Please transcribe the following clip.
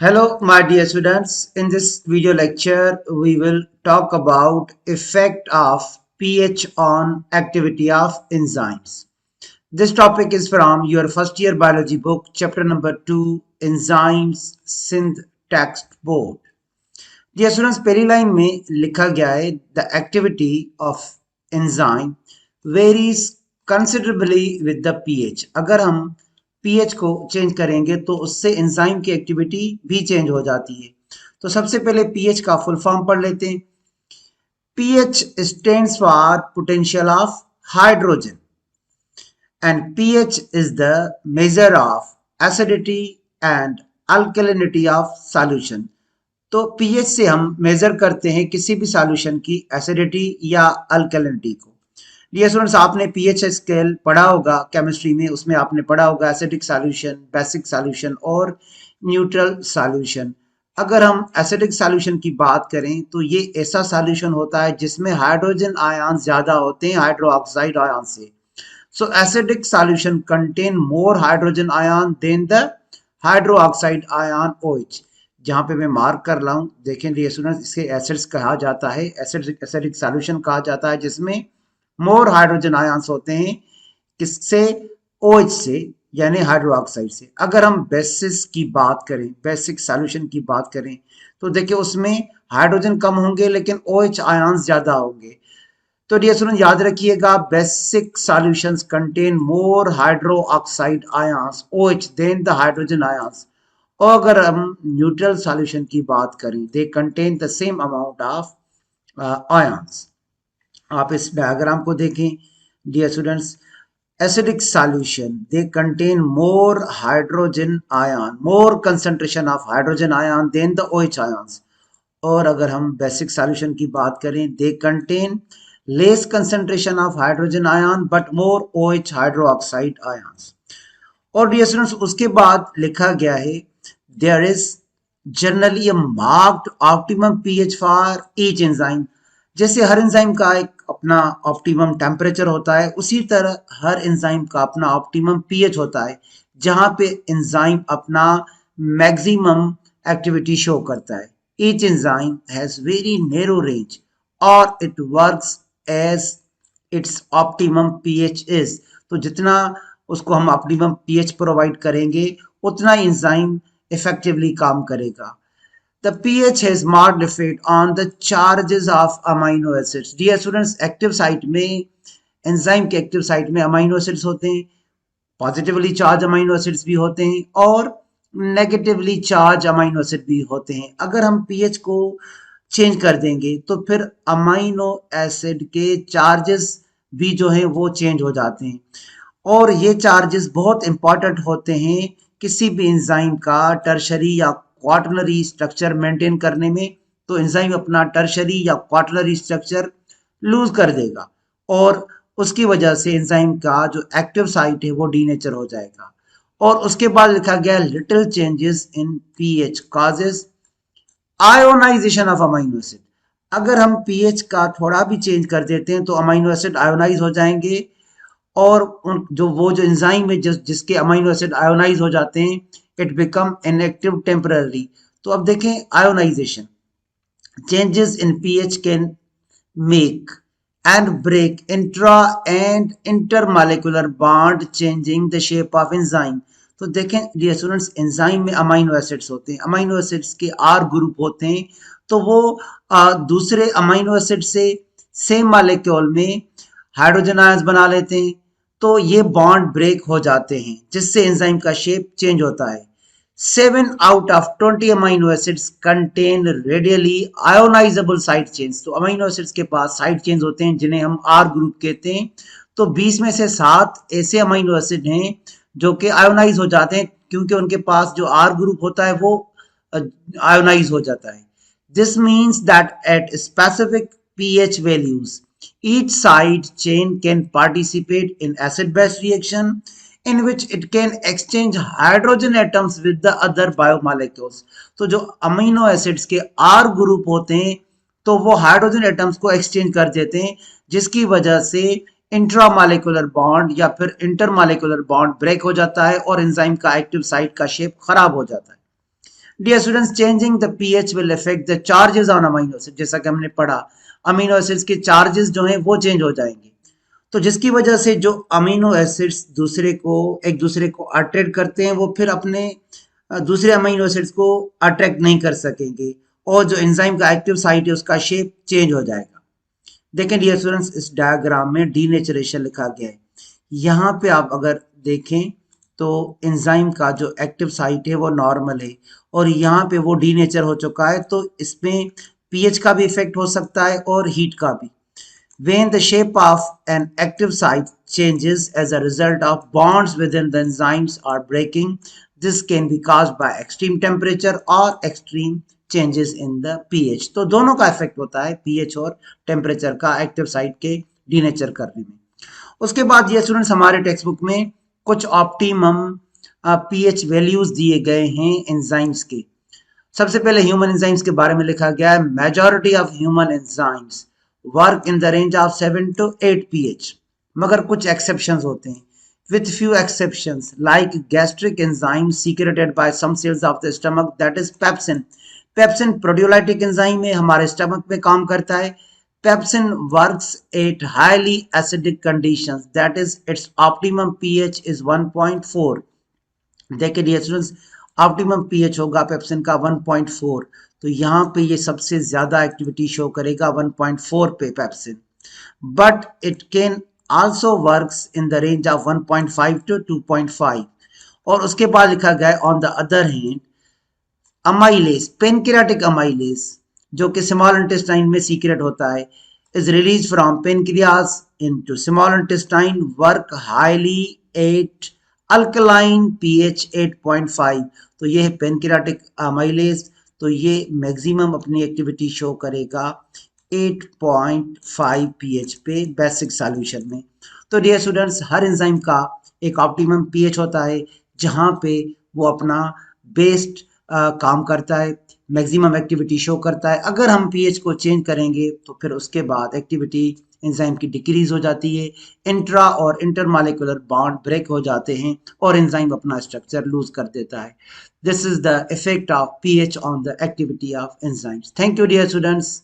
Hello, my dear students. In this video lecture, we will talk about effect of pH on activity of enzymes. This topic is from your first year biology book, chapter number 2, Enzymes Synth Text Board. Dear students, पहली line में लिखा गया है the activity of enzyme varies considerably with the pH. अगर हम pH को change करेंगे तो उससे एंजाइम की एक्टिविटी भी चेंज हो जाती है। तो सबसे पहले pH का फुल फॉर्म पढ़ लेते हैं। pH stands for potential of hydrogen and pH is the measure of acidity and alkalinity of solution. तो pH से हम मेजर करते हैं किसी भी सॉल्यूशन की एसिडिटी या अल्कलिनिटी को। डियर स्टूडेंट्स, आपने pH स्केल पढ़ा होगा केमिस्ट्री में, उसमें आपने पढ़ा होगा एसिडिक सॉल्यूशन, बेसिक सॉल्यूशन और न्यूट्रल सॉल्यूशन। अगर हम एसिडिक सॉल्यूशन की बात करें तो ये ऐसा सॉल्यूशन होता है जिसमें हाइड्रोजन आयन ज्यादा होते हैं हाइड्रो ऑक्साइड आयन से। So acidic solution contain more hydrogen ion than the hydroxide ion OH। जहां पे मैं मार्क कर रहा हूं, देखें डियर स्टूडेंट्स, इसे एसिड्स कहा जाता है, एसिडिक सॉल्यूशन कहा जाता है जिसमें मोर हाइड्रोजन आयंस होते हैं किससे? OH से, यानी हाइड्रो ऑक्साइड से। अगर हम बेसिस की बात करें, बेसिक सॉल्यूशन की बात करें तो देखिए उसमें हाइड्रोजन कम होंगे लेकिन OH आयंस ज्यादा होंगे। तो डियर स्टूडेंट याद रखिएगा, basic solutions contain more hydroxide ions OH than the hydrogen ions. और अगर हम न्यूट्रल सॉल्यूशन की बात करें, they contain the same amount of ions. आप इस डायग्राम को देखें dear students, acidic solution they contain more hydrogen ion, more concentration of hydrogen ion than the OH ions. और अगर हम बेसिक सॉल्यूशन की बात करें, they contain less concentration of hydrogen ion but more OH hydro oxide ions. और dear students उसके बाद लिखा गया है there is generally a marked optimum pH for each enzyme। जैसे हर एंजाइम का एक अपना ऑप्टिमम टेम्परेचर होता है, उसी तरह हर एंजाइम का अपना ऑप्टिमम pH होता है जहां पे एंजाइम अपना मैक्सिमम एक्टिविटी शो करता है। Each enzyme has very narrow range or it works as its optimum pH is। तो जितना उसको हम ऑप्टिमम pH प्रोवाइड करेंगे उतना एंजाइम effectively काम करेगा। The pH has marked effect on the charges of amino acids। Dear students, active site में, enzyme के एक्टिव साइट में अमीनो एसिड्स होते हैं, पॉजिटिवली चार्ज अमीनो एसिड्स भी होते हैं और नेगेटिवली चार्ज अमीनो एसिड भी होते हैं। अगर हम pH को चेंज कर देंगे तो फिर अमीनो एसिड के चार्जेस भी जो हैं वो चेंज हो जाते हैं और ये चार्जेस बहुत इंपॉर्टेंट होते हैं किसी भी एंजाइम का टर्शरी या क्वाटरनरी स्ट्रक्चर मेंटेन करने में। तो एंजाइम अपना टर्शरी या क्वाटरनरी स्ट्रक्चर लूज कर देगा और उसकी वजह से एंजाइम का जो एक्टिव साइट है वो डीनेचर हो जाएगा। और उसके बाद लिखा गया little changes in pH causes ionisation of amino acid. अगर हम pH का थोड़ा भी चेंज कर देते हैं तो अमीनो एसिड आयोनाइज हो जाएंगे और वो जो एंजाइम है जिसके अमीनो एसिड आयोनाइज हो जाते हैं, इट बिकम इनएक्टिव टेम्पररी। तो अब देखें ionisation, changes in pH can make and break intra and intermolecular bond changing the shape of enzyme. तो देखें डियर स्टूडेंट्स, एंजाइम में अमीनो एसिड्स होते हैं, अमीनो एसिड्स के R ग्रुप होते हैं, तो वो दूसरे अमीनो एसिड से सेम मॉलिक्यूल में हाइड्रोजन आयंस बना लेते हैं, तो ये बॉन्ड ब्रेक हो जाते हैं जिससे एंजाइम का शेप चेंज होता है। 7 out of 20 amino acids contain radially ionisable side chains. तो अमीनो एसिड्स के पास साइड चेन्स होते हैं जिन्हें हम R ग्रुप कहते हैं। तो 20 में से 7 ऐसे अमीनो एसिड हैं जो कि आयोनाइज हो जाते हैं क्योंकि उनके पास जो R ग्रुप होता है वो आयोनाइज हो जाता है। This means that at specific pH values each side chain can participate in acid-base reaction in which it can exchange hydrogen atoms with the other biomolecules। तो जो अमीनो एसिड्स के R group होते हैं तो वो हाइड्रोजन एटम्स को exchange कर देते हैं जिसकी वजह से इंट्रामॉलिक्यूलर बॉन्ड या फिर इंटरमॉलिक्यूलर बॉन्ड ब्रेक हो जाता है और एंजाइम का एक्टिव साइट का शेप खराब हो जाता है। Dear students, changing the pH will affect the charges on amino acid. जैसा कि हमने पढ़ा, अमीनो एसिड्स के चार्जेस जो हैं वो चेंज हो जाएंगे, तो जिसकी वजह से जो अमीनो एसिड्स एक दूसरे को अट्रैक्ट करते हैं वो फिर अपने दूसरे अमीनो एसिड्स को अट्रैक्ट नहीं कर सकेंगे, और जो एंजाइम का एक्टिव साइट है उसका शेप चेंज हो जाएगा। देखें डियर स्टूडेंट्स, इस डायग्राम में डीनेचरेशन लिखा गया है। यहाँ पे आप अगर देखें तो एंजाइम का जो एक्टिव साइट है वो नॉर्मल है, और यहाँ पे वो डीनेचर हो चुका है, तो इसमें पीएच का भी इफेक्ट हो सकता है और हीट का भी। When the shape of an active site changes as a result of bonds within the enzymes are breaking, this can be caused by extreme temperature or extreme changes in the pH। तो दोनों का effect होता है, pH और temperature का, active site के denature करने में। उसके बाद ये स्टूडेंट्स, हमारे टेक्स्ट बुक में कुछ ऑप्टिमम pH वैल्यूज दिए गए हैं एंजाइम्स के। सबसे पहले ह्यूमन एंजाइम्स के बारे में लिखा गया है, majority of human enzymes work in the range of 7 to 8 pH, मगर कुछ एक्सेप्शंस होते हैं। with few exceptions like gastric enzyme secreted by some cells of the stomach, that is pepsin। Pepsin proteolytic enzyme है, हमारे stomach में काम करता है। Pepsin works at highly acidic conditions, that is its optimum pH is 1.4। देखिए dear students, optimum pH होगा pepsin का 1.4, तो यहाँ पे ये सबसे ज्यादा एक्टिविटी शो करेगा 1.4 पे pepsin. But it can also works in the range of 1.5 to 2.5। और उसके बाद लिखा गया है, on the other hand amylase, pancreatic amylase, जो कि स्मॉल इंटेस्टाइन में सीक्रेट होता है, is release from pancreas into small intestine, work highly at alkaline pH 8.5। तो ये है पेनक्रियाटिक अमाइलेज, तो ये मैक्सिमम अपनी एक्टिविटी शो करेगा 8.5 पीएच पे बेसिक सॉल्यूशन में। तो डियर स्टूडेंट्स, हर एंजाइम का एक ऑप्टिमम पीएच होता है जहां पे वो अपना बेस्ट काम करता है, मैक्सिमम एक्टिविटी शो करता है। अगर हम पीएच को चेंज करेंगे तो फिर उसके बाद एक्टिविटी एंजाइम की डिक्रीज हो जाती है, इंट्रा और इंटरमॉलिक्यूलर बॉन्ड ब्रेक हो जाते हैं और एंजाइम अपना स्ट्रक्चर लूज कर देता है। This is the effect of pH on the activity of enzymes. Thank you dear students.